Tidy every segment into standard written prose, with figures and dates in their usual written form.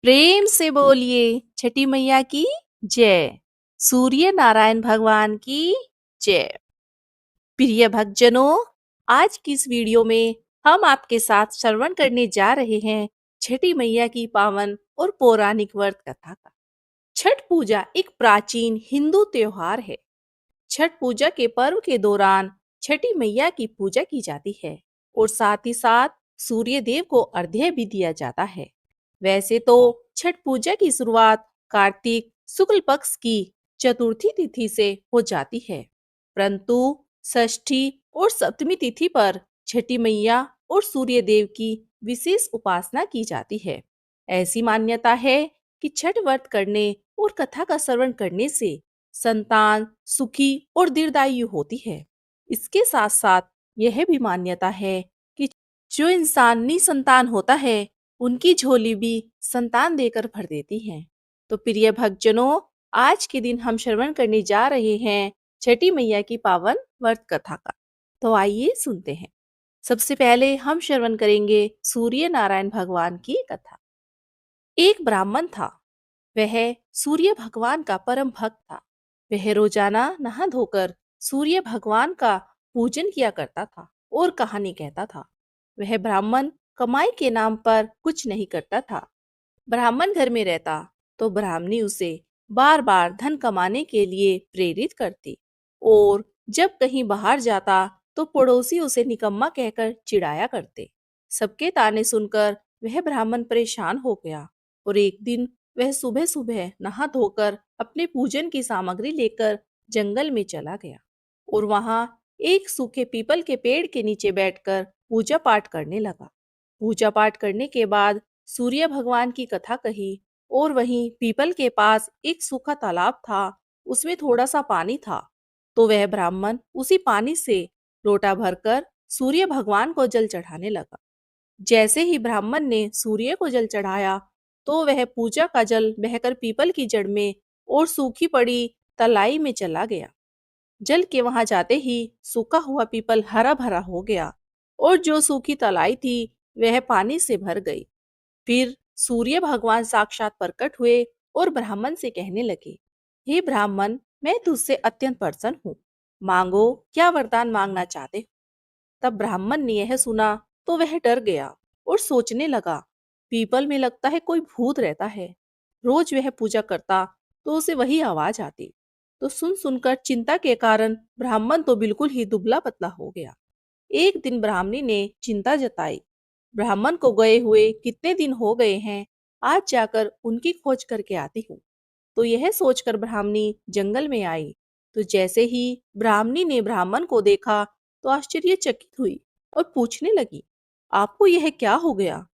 प्रेम से बोलिए छठी मैया की जय। सूर्य नारायण भगवान की जय। प्रिय भक्तजनों, आज की इस वीडियो में हम आपके साथ श्रवण करने जा रहे हैं छठी मैया की पावन और पौराणिक व्रत कथा का। छठ पूजा एक प्राचीन हिंदू त्योहार है। छठ पूजा के पर्व के दौरान छठी मैया की पूजा की जाती है और साथ ही साथ सूर्य देव को अर्घ्य भी दिया जाता है। वैसे तो छठ पूजा की शुरुआत कार्तिक शुक्ल पक्ष की चतुर्थी तिथि से हो जाती है, परंतु षष्ठी और सप्तमी तिथि पर छठी मैया और सूर्य देव की विशेष उपासना की जाती है। ऐसी मान्यता है कि छठ व्रत करने और कथा का श्रवण करने से संतान सुखी और दीर्घायु होती है। इसके साथ साथ यह भी मान्यता है कि जो इंसान निसंतान होता है उनकी झोली भी संतान देकर भर देती है। तो प्रिय भक्तजनों, आज के दिन हम श्रवण करने जा रहे हैं छठी मैया की पावन व्रत कथा का। तो आइए सुनते हैं। सबसे पहले हम श्रवण करेंगे सूर्य नारायण भगवान की कथा। एक ब्राह्मण था। वह सूर्य भगवान का परम भक्त था। वह रोजाना नहा धोकर सूर्य भगवान का पूजन किया करता था और कहानी कहता था। वह ब्राह्मण कमाई के नाम पर कुछ नहीं करता था। ब्राह्मण घर में रहता तो ब्राह्मणी उसे बार बार धन कमाने के लिए प्रेरित करती और जब कहीं बाहर जाता तो पड़ोसी उसे निकम्मा कहकर चिढ़ाया करते। सबके ताने सुनकर वह ब्राह्मण परेशान हो गया और एक दिन वह सुबह सुबह नहा धोकर अपने पूजन की सामग्री लेकर जंगल में चला गया और वहां एक सूखे पीपल के पेड़ के नीचे बैठकर पूजा पाठ करने लगा। पूजा पाठ करने के बाद सूर्य भगवान की कथा कही और वहीं पीपल के पास एक सूखा तालाब था। उसमें थोड़ा सा पानी था। तो वह ब्राह्मण उसी पानी से लोटा भरकर सूर्य भगवान को जल चढ़ाने लगा। जैसे ही ब्राह्मण ने सूर्य को जल चढ़ाया तो वह पूजा का जल बहकर पीपल की जड़ में और सूखी पड़ी तलाई में चला गया। जल के वहां जाते ही सूखा हुआ पीपल हरा भरा हो गया और जो सूखी तलाई थी वह पानी से भर गई। फिर सूर्य भगवान साक्षात प्रकट हुए और ब्राह्मण से कहने लगे, हे ब्राह्मण, मैं तुझसे अत्यंत प्रसन्न हूँ। मांगो, क्या वरदान मांगना चाहते हो? तब ब्राह्मण ने यह सुना तो वह डर गया और सोचने लगा, पीपल में लगता है कोई भूत रहता है। रोज वह पूजा करता तो उसे वही आवाज आती। तो सुन सुनकर चिंता के कारण ब्राह्मण तो बिल्कुल ही दुबला पतला हो गया। एक दिन ब्राह्मणी ने चिंता जताई, ब्राह्मण को गए हुए कितने दिन हो गए हैं, आज जाकर उनकी खोज करके आती हूँ। तो यह सोचकर ब्राह्मणी जंगल में आई। तो जैसे ही ब्राह्मणी ने ब्राह्मण को देखा तो आश्चर्यचकित हुई और पूछने लगी, आपको यह क्या हो गया?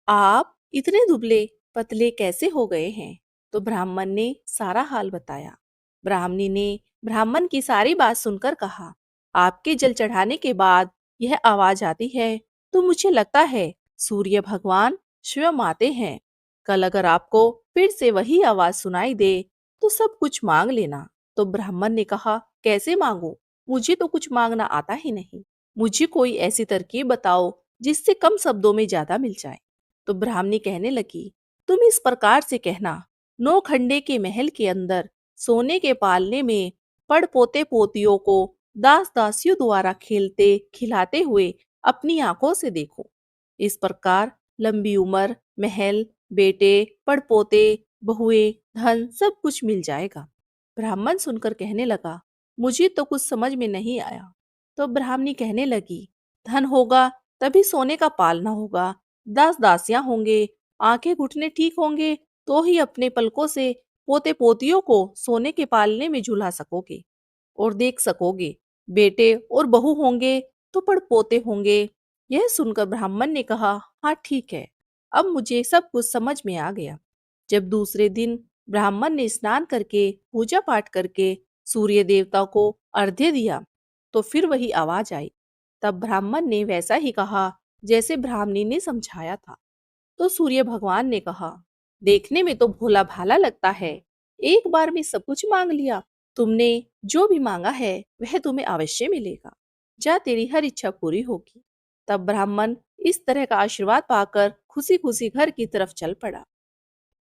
आप इतने दुबले पतले कैसे हो गए हैं? तो ब्राह्मण ने सारा हाल बताया। ब्राह्मणी ने ब्राह्मण की सारी बात सुनकर कहा, आपके जल चढ़ाने के बाद यह आवाज आती है तो मुझे लगता है सूर्य भगवान स्वयं आते हैं। कल अगर आपको फिर से वही आवाज सुनाई दे तो सब कुछ मांग लेना। तो ब्राह्मण ने कहा, कैसे मांगू? मुझे तो कुछ मांगना आता ही नहीं। मुझे कोई ऐसी तरकीब बताओ जिससे कम शब्दों में ज्यादा मिल जाए। तो ब्राह्मणी कहने लगी, तुम इस प्रकार से कहना, नौ खंडे के महल के अंदर सोने के पालने में पड़ पोते पोतियों को दास दासियों द्वारा खेलते खिलाते हुए अपनी आंखों से देखो। इस प्रकार लंबी उम्र, महल, बेटे, पड़पोते, बहुएं, धन सब कुछ मिल जाएगा। ब्राह्मण सुनकर कहने लगा, मुझे तो कुछ समझ में नहीं आया। तो ब्राह्मणी कहने लगी, धन होगा तभी सोने का पालना होगा, दास दासियां होंगे, आंखें घुटने ठीक होंगे तो ही अपने पलकों से पोते पोतियों को सोने के पालने में झुला सकोगे और देख सकोगे। बेटे और बहू होंगे तो पड़पोते होंगे। यह सुनकर ब्राह्मण ने कहा, हाँ ठीक है, अब मुझे सब कुछ समझ में आ गया। जब दूसरे दिन ब्राह्मण ने स्नान करके पूजा पाठ करके सूर्य देवता को अर्घ्य दिया तो फिर वही आवाज आई। तब ब्राह्मण ने वैसा ही कहा जैसे ब्राह्मणी ने समझाया था। तो सूर्य भगवान ने कहा, देखने में तो भोला भाला लगता है, एक बार में सब कुछ मांग लिया। तुमने जो भी मांगा है वह तुम्हें अवश्य मिलेगा। जा, तेरी हर इच्छा पूरी होगी। तब ब्राह्मण इस तरह का आशीर्वाद पाकर खुशी खुशी घर की तरफ चल पड़ा।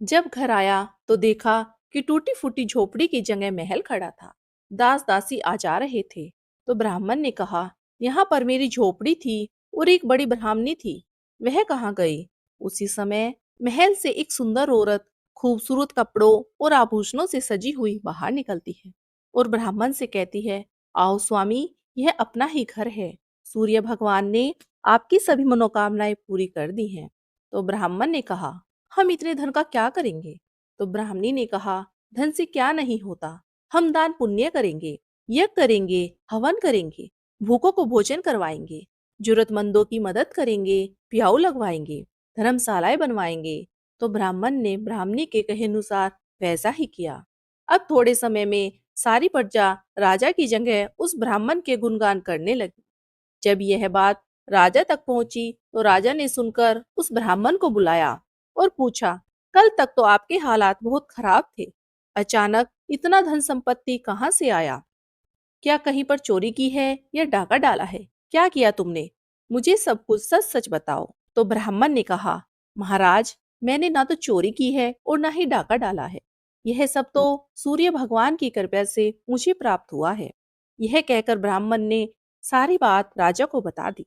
जब घर आया तो देखा कि टूटी फूटी झोपड़ी की जगह महल खड़ा था। दास दासी आ जा रहे थे। तो ब्राह्मण ने कहा, यहाँ पर मेरी झोपड़ी थी और एक बड़ी ब्राह्मणी थी, वह कहाँ गई? उसी समय महल से एक सुंदर औरत खूबसूरत कपड़ों और आभूषणों से सजी हुई बाहर निकलती है और ब्राह्मण से कहती है, आओ स्वामी, यह अपना ही घर है। सूर्य भगवान ने आपकी सभी मनोकामनाएं पूरी कर दी हैं। तो ब्राह्मण ने कहा, हम इतने धन का क्या करेंगे? तो ब्राह्मणी ने कहा, धन से क्या नहीं होता, हम दान पुण्य करेंगे, यज्ञ करेंगे, हवन करेंगे, भूखों को भोजन करवाएंगे, जरूरतमंदों की मदद करेंगे, प्याऊ लगवाएंगे, धर्मशालाएं बनवाएंगे। तो ब्राह्मण ने ब्राह्मणी के कहे अनुसार वैसा ही किया। अब थोड़े समय में सारी प्रजा राजा की जगह उस ब्राह्मण के गुणगान करने लगी। जब यह बात राजा तक पहुंची तो राजा ने सुनकर उस ब्राह्मण को बुलाया और पूछा, कल तक तो आपके हालात बहुत खराब थे, अचानक इतना धन संपत्ति कहाँ से आया? क्या कहीं पर चोरी की है या डाका डाला है? क्या किया तुमने? मुझे सब कुछ सच सच बताओ। तो ब्राह्मण ने कहा, महाराज, मैंने ना तो चोरी की है और ना ही डाका डाला है। यह सब तो सूर्य भगवान की कृपा से मुझे प्राप्त हुआ है। यह कहकर ब्राह्मण ने सारी बात राजा को बता दी।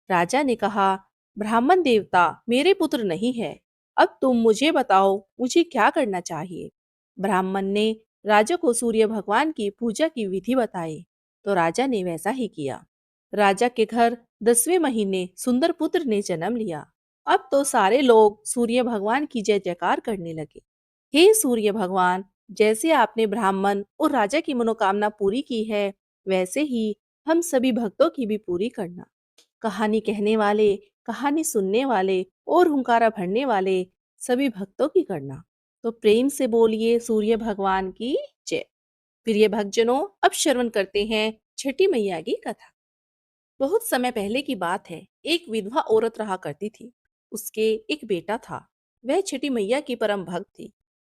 राजा ने कहा, ब्राह्मण देवता मेरे पुत्र नहीं है, अब तुम मुझे बताओ मुझे क्या करना चाहिए? ब्राह्मण ने राजा को सूर्य भगवान की पूजा की विधि बताई। तो राजा ने वैसा ही किया। राजा के घर 10वें महीने सुंदर पुत्र ने जन्म लिया। अब तो सारे लोग सूर्य भगवान की जय जयकार करने लगे। हे सूर्य भगवान, जैसे आपने ब्राह्मण और राजा की मनोकामना पूरी की है, वैसे ही हम सभी भक्तों की भी पूरी करना। कहानी कहने वाले, कहानी सुनने वाले और हुंकारा भरने वाले सभी भक्तों की करना। तो प्रेम से बोलिए सूर्य भगवान की जय। प्रिय भक्तजनों, अब श्रवण करते हैं छठी मैया की कथा। बहुत समय पहले की बात है। एक विधवा औरत रहा करती थी। उसके एक बेटा था। वह छठी मैया की परम भक्त थी।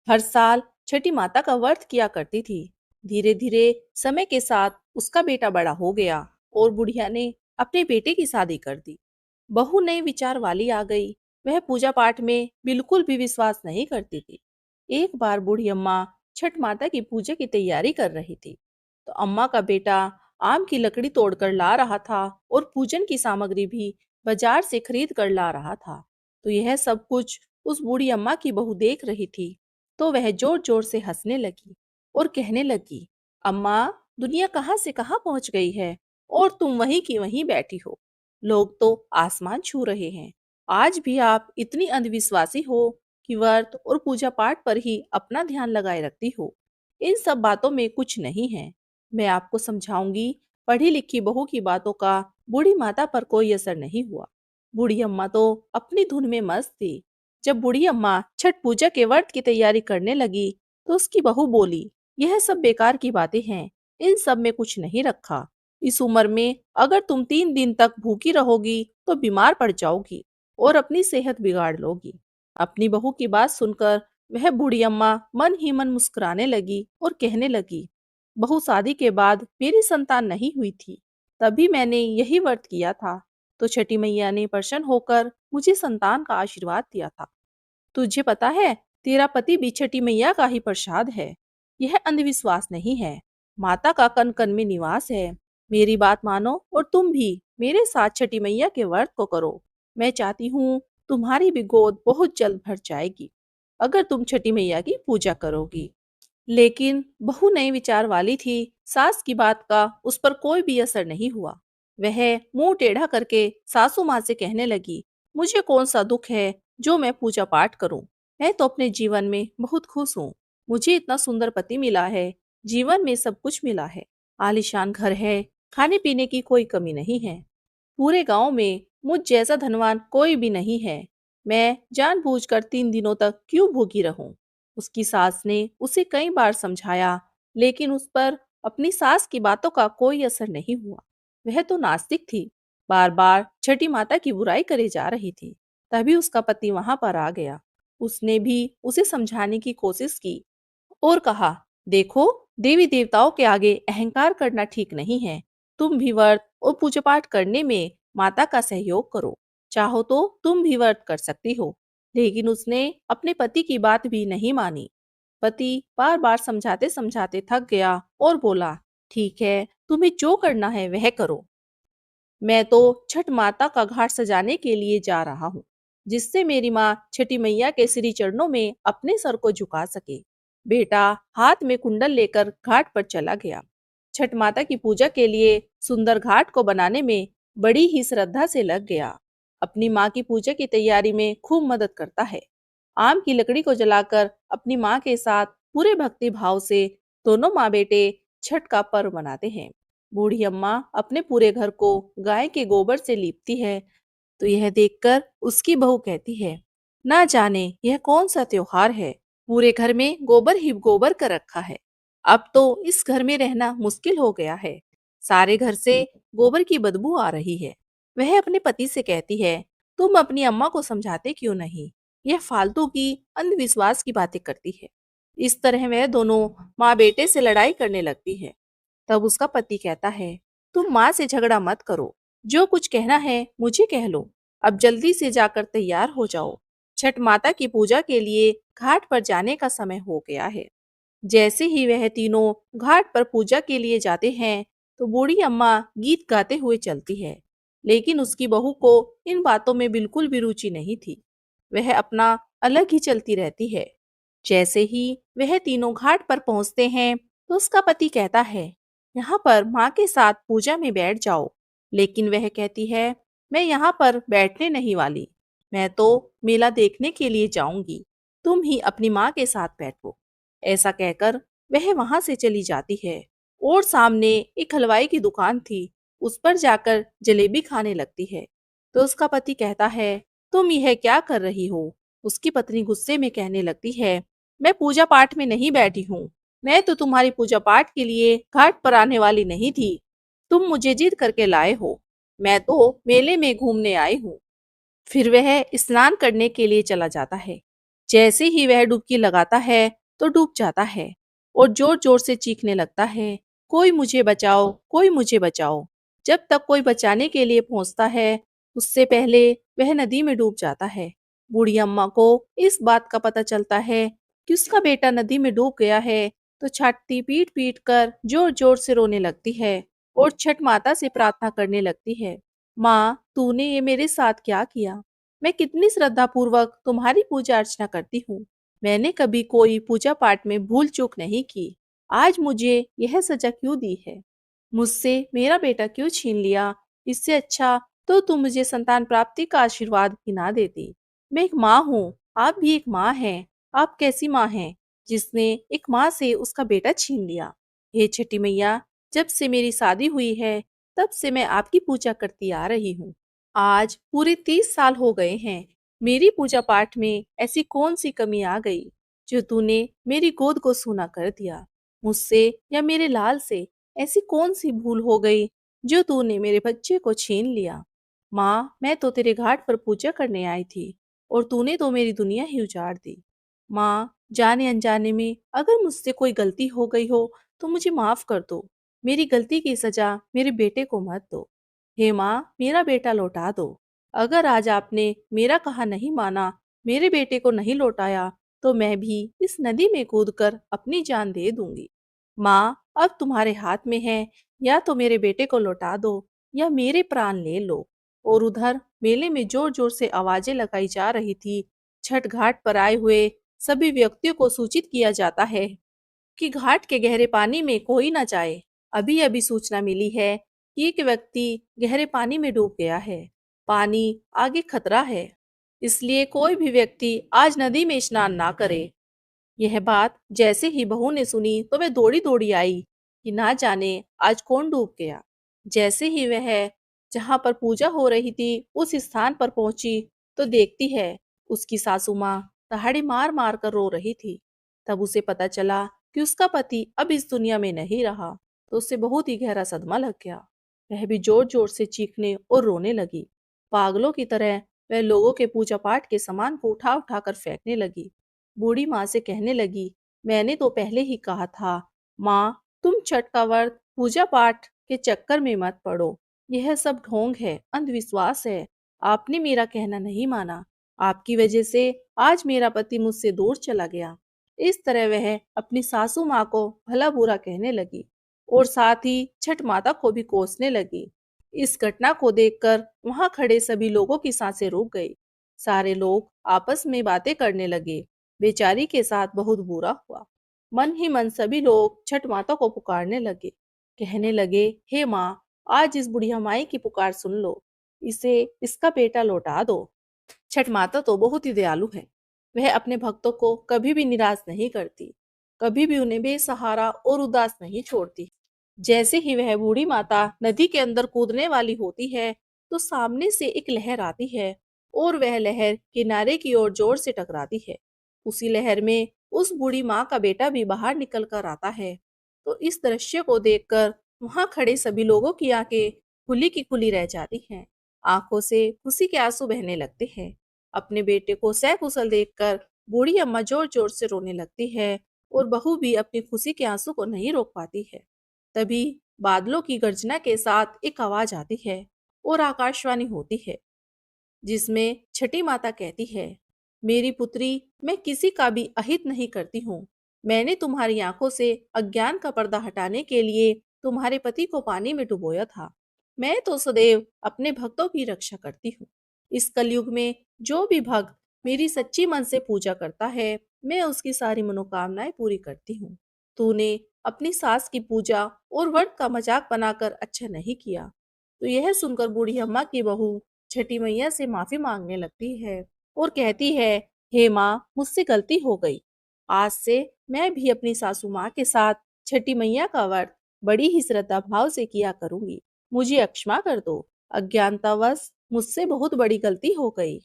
हर साल छठी माता का व्रत किया करती थी। धीरे धीरे समय के साथ उसका बेटा बड़ा हो गया और बुढ़िया ने अपने बेटे की शादी कर दी। बहू नए विचार वाली आ गई। वह पूजा पाठ में बिल्कुल भी विश्वास नहीं करती थी। एक बार बूढ़ी अम्मा छठ माता की पूजा की तैयारी कर रही थी। तो अम्मा का बेटा आम की लकड़ी तोड़कर ला रहा था और पूजन की सामग्री भी बाजार से खरीद कर ला रहा था। तो यह सब कुछ उस बूढ़ी अम्मा की बहू देख रही थी। तो वह जोर जोर से हंसने लगी और कहने लगी, अम्मा, दुनिया कहाँ से कहाँ पहुंच गई है और तुम वहीं की वहीं बैठी हो। लोग तो आसमान छू रहे हैं। आज भी आप इतनी अंधविश्वासी हो कि व्रत और पूजा पाठ पर ही अपना ध्यान लगाए रखती हो। इन सब बातों में कुछ नहीं है। मैं आपको समझाऊंगी। पढ़ी लिखी बहू की बातों का बूढ़ी माता पर कोई असर नहीं हुआ। बूढ़ी अम्मा तो अपनी धुन में मस्त थी। जब बूढ़ी अम्मा छठ पूजा के व्रत की तैयारी करने लगी तो उसकी बहू बोली, यह सब बेकार की बातें हैं, इन सब में कुछ नहीं रखा। इस उम्र में अगर तुम 3 दिन तक भूखी रहोगी तो बीमार पड़ जाओगी और अपनी सेहत बिगाड़ लोगी। अपनी बहू की बात सुनकर वह बूढ़ी अम्मा मन ही मन मुस्कुराने लगी और कहने लगी, बहू, शादी के बाद मेरी संतान नहीं हुई थी, तभी मैंने यही व्रत किया था। तो छठी मैया ने प्रसन्न होकर मुझे संतान का आशीर्वाद दिया था। तुझे पता है, तेरा पति भी छठी मैया का ही प्रसाद है। यह अंधविश्वास नहीं है, माता का कन कन में निवास है। मेरी बात मानो और तुम भी मेरे साथ छठी मैया के व्रत को करो। मैं चाहती हूँ तुम्हारी भी गोद बहुत जल्द भर जाएगी अगर तुम छठी मैया की पूजा करोगी। लेकिन बहू नए विचार वाली थी। सास की बात का उस पर कोई भी असर नहीं हुआ। वह मुंह टेढ़ा करके सासू माँ से कहने लगी, मुझे कौन सा दुख है जो मैं पूजा पाठ करूं? मैं तो अपने जीवन में बहुत खुश हूँ। मुझे इतना सुंदर पति मिला है। जीवन में सब कुछ मिला है। आलीशान घर है। खाने पीने की कोई कमी नहीं है। पूरे गांव में मुझ जैसा धनवान कोई भी नहीं है। मैं जानबूझकर 3 दिनों तक क्यों भूखी रहूं? उसकी सास ने उसे कई बार समझाया, लेकिन उस पर अपनी सास की बातों का कोई असर नहीं हुआ। वह तो नास्तिक थी, बार बार छठी माता की बुराई करे जा रही थी। तभी उसका पति वहां पर आ गया। उसने भी उसे समझाने की कोशिश की और कहा, देखो, देवी देवताओं के आगे अहंकार करना ठीक नहीं है। तुम भी व्रत और पूजा पाठ करने में माता का सहयोग करो। चाहो तो तुम भी व्रत कर सकती हो। लेकिन उसने अपने पति की बात भी नहीं मानी। पति बार बार समझाते समझाते थक गया और बोला, ठीक है, तुम्हें जो करना है वह करो। मैं तो छठ माता का घाट सजाने के लिए जा रहा हूँ, जिससे मेरी माँ छठी मैया के श्री चरणों में अपने सर को झुका सके। बेटा हाथ में कुंडल लेकर घाट पर चला गया। छठ माता की पूजा के लिए सुंदर घाट को बनाने में बड़ी ही श्रद्धा से लग गया। अपनी माँ की पूजा की तैयारी में खूब मदद करता है। आम की लकड़ी को जलाकर अपनी माँ के साथ पूरे भक्ति भाव से दोनों माँ बेटे छठ का पर्व मनाते हैं। बूढ़ी अम्मा अपने पूरे घर को गाय के गोबर से लीपती है, तो यह देखकर उसकी बहू कहती है, ना जाने यह कौन सा त्योहार है, पूरे घर में गोबर ही गोबर कर रखा है। अब तो इस घर में रहना मुश्किल हो गया है। सारे घर से गोबर की बदबू आ रही है। वह अपने पति से कहती है, तुम अपनी अम्मा को समझाते क्यों नहीं? यह फालतू की अंधविश्वास की बातें करती है। इस तरह वह दोनों माँ बेटे से लड़ाई करने लगती है। तब उसका पति कहता है, तुम माँ से झगड़ा मत करो, जो कुछ कहना है मुझे कह लो। अब जल्दी से जाकर तैयार हो जाओ। छठ माता की पूजा के लिए घाट पर जाने का समय हो गया है। जैसे ही वह तीनों घाट पर पूजा के लिए जाते हैं, तो बूढ़ी अम्मा गीत गाते हुए चलती है। लेकिन उसकी बहू को इन बातों में बिल्कुल भी रुचि नहीं थी। वह अपना अलग ही चलती रहती है। जैसे ही वह तीनों घाट पर पहुंचते हैं, तो उसका पति कहता है, यहाँ पर माँ के साथ पूजा में बैठ जाओ। लेकिन वह कहती है, मैं यहाँ पर बैठने नहीं वाली। मैं तो मेला देखने के लिए जाऊंगी। तुम ही अपनी माँ के साथ बैठो। ऐसा कहकर वह वहां से चली जाती है और सामने एक हलवाई की दुकान थी, उस पर जाकर जलेबी खाने लगती है। तो उसका पति कहता है, तुम यह क्या कर रही हो? उसकी पत्नी गुस्से में कहने लगती है, मैं पूजा पाठ में नहीं बैठी हूँ। मैं तो तुम्हारी पूजा पाठ के लिए घाट पर आने वाली नहीं थी। तुम मुझे जिद करके लाए हो। मैं तो मेले में घूमने आई हूँ। फिर वह स्नान करने के लिए चला जाता है। जैसे ही वह डुबकी लगाता है, तो डूब जाता है और जोर जोर से चीखने लगता है, कोई मुझे बचाओ, कोई मुझे बचाओ। जब तक कोई बचाने के लिए पहुंचता है, उससे पहले वह नदी में डूब जाता है। बूढ़ी अम्मा को इस बात का पता चलता है कि उसका बेटा नदी में डूब गया है, तो छाती पीट पीट कर जोर जोर से रोने लगती है और छठ माता से प्रार्थना करने लगती है, माँ तूने ये मेरे साथ क्या किया? मैं कितनी श्रद्धा पूर्वक तुम्हारी पूजा अर्चना करती हूँ। मैंने कभी कोई पूजा पाठ में भूल चूक नहीं की। आज मुझे यह सजा क्यों दी है? मुझसे मेरा बेटा क्यों छीन लिया? इससे अच्छा तो तुम मुझे संतान प्राप्ति का आशीर्वाद ही ना देती। मैं एक माँ हूँ, आप भी एक माँ हैं। आप कैसी माँ हैं जिसने एक माँ से उसका बेटा छीन लिया? हे छठी मैया, जब से मेरी शादी हुई है, तब से मैं आपकी पूजा करती आ रही हूँ। आज पूरे 30 साल हो गए हैं। मेरी पूजा पाठ में ऐसी कौन सी कमी आ गई जो तूने मेरी गोद को सूना कर दिया? मुझसे या मेरे लाल से ऐसी कौन सी भूल हो गई जो तूने मेरे बच्चे को छीन लिया? माँ, मैं तो तेरे घाट पर पूजा करने आई थी और तूने तो मेरी दुनिया ही उजाड़ दी। माँ, जाने अनजाने में अगर मुझसे कोई गलती हो गई हो तो मुझे माफ कर दो। मेरी गलती की सजा मेरे बेटे को मत दो। हे माँ, मेरा बेटा लौटा दो। अगर आज आपने मेरा कहा नहीं माना, मेरे बेटे को नहीं लौटाया, तो मैं भी इस नदी में कूदकर अपनी जान दे दूंगी। माँ, अब तुम्हारे हाथ में है, या तो मेरे बेटे को लौटा दो या मेरे प्राण ले लो। और उधर मेले में जोर जोर से आवाजें लगाई जा रही थी। छठ घाट पर आए हुए सभी व्यक्तियों को सूचित किया जाता है कि घाट के गहरे पानी में कोई न जाए। अभी अभी सूचना मिली है कि एक व्यक्ति गहरे पानी में डूब गया है। पानी आगे खतरा है, इसलिए कोई भी व्यक्ति आज नदी में स्नान ना करे। यह बात जैसे ही बहू ने सुनी तो वह दौड़ी दौड़ी आई कि ना जाने आज कौन डूब गया। जैसे ही वह जहां पर पूजा हो रही थी उस स्थान पर पहुंची, तो देखती है उसकी सासू माँ दहाड़ी मार मार कर रो रही थी। तब उसे पता चला कि उसका पति अब इस दुनिया में नहीं रहा, तो उसे बहुत ही गहरा सदमा लग गया। वह भी जोर जोर से चीखने और रोने लगी। पागलों की तरह वह लोगों के पूजा पाठ के सामान को उठा उठा कर फेंकने लगी। बूढ़ी माँ से कहने लगी, मैंने तो पहले ही कहा था, माँ तुम छठ का व्रत पूजा पाठ के चक्कर में मत पड़ो। यह सब ढोंग है, अंधविश्वास है। आपने मेरा कहना नहीं माना। आपकी वजह से आज मेरा पति मुझसे दूर चला गया। इस तरह वह अपनी सासू माँ को भला बुरा कहने लगी और साथ ही छठ माता को भी कोसने लगी। इस घटना को देखकर वहां खड़े सभी लोगों की सांसें रुक गई। सारे लोग आपस में बातें करने लगे। बेचारी के साथ बहुत बुरा हुआ। मन ही मन सभी लोग छठ माता को पुकारने लगे। कहने लगे, हे माँ, आज इस बुढ़िया माई की पुकार सुन लो। इसे इसका बेटा लौटा दो। छठ माता तो बहुत ही दयालु है। वह अपने भक्तों को कभी भी निराश नहीं करती, कभी भी उन्हें बेसहारा और उदास नहीं छोड़ती। जैसे ही वह बूढ़ी माता नदी के अंदर कूदने वाली होती है, तो सामने से एक लहर आती है और वह लहर किनारे की ओर जोर से टकराती है। उसी लहर में उस बूढ़ी माँ का बेटा भी बाहर निकल कर आता है। तो इस दृश्य को देखकर वहां खड़े सभी लोगों की आंखें खुली की खुली रह जाती हैं। आंखों से खुशी के आंसू बहने लगते हैं। अपने बेटे को सकुशल देखकर बूढ़ी अम्मा जोर जोर से रोने लगती है और बहू भी अपनी खुशी के आंसू को नहीं रोक पाती है। तभी बादलों की गर्जना के साथ एक आवाज आती है और आकाशवाणी होती है, जिसमें छठी माता कहती है, मेरी पुत्री, मैं किसी का भी अहित नहीं करती हूँ। मैंने तुम्हारी आंखों से अज्ञान का पर्दा हटाने के लिए तुम्हारे पति को पानी में डुबोया था। मैं तो सदैव अपने भक्तों की रक्षा करती हूँ। इस कलयुग में जो भी भक्त मेरी सच्ची मन से पूजा करता है, मैं उसकी सारी मनोकामनाएं पूरी करती हूँ। तूने अपनी सास की पूजा और व्रत का मजाक बनाकर अच्छा नहीं किया। तो यह सुनकर बूढ़ी अम्मा की बहू छठी मैया से माफी मांगने लगती है और कहती है, हे माँ, मुझसे गलती हो गई। आज से मैं भी अपनी सासू माँ के साथ छठी मैया का व्रत बड़ी ही श्रद्धा भाव से किया करूंगी। मुझे क्षमा कर दो। अज्ञानतावश मुझसे बहुत बड़ी गलती हो गई।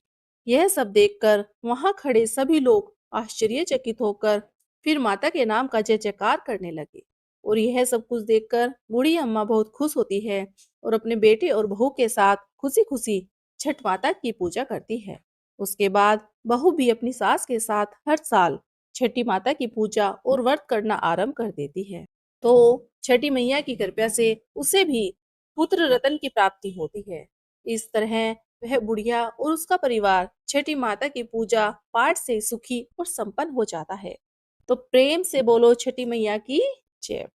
यह सब देखकर वहां खड़े सभी लोग आश्चर्यचकित होकर फिर माता के नाम का जय जयकार करने लगे। और यह सब कुछ देखकर बूढ़ी अम्मा बहुत खुश होती है और अपने बेटे और बहू के साथ खुशी खुशी छठ माता की पूजा करती है। उसके बाद बहू भी अपनी सास के साथ हर साल छठी माता की पूजा और व्रत करना आरंभ कर देती है। तो छठी मैया की कृपा से उसे भी पुत्र रत्न की प्राप्ति होती है। इस तरह वह बुढ़िया और उसका परिवार छठी माता की पूजा पाठ से सुखी और संपन्न हो जाता है। तो प्रेम से बोलो छठी मैया की जय।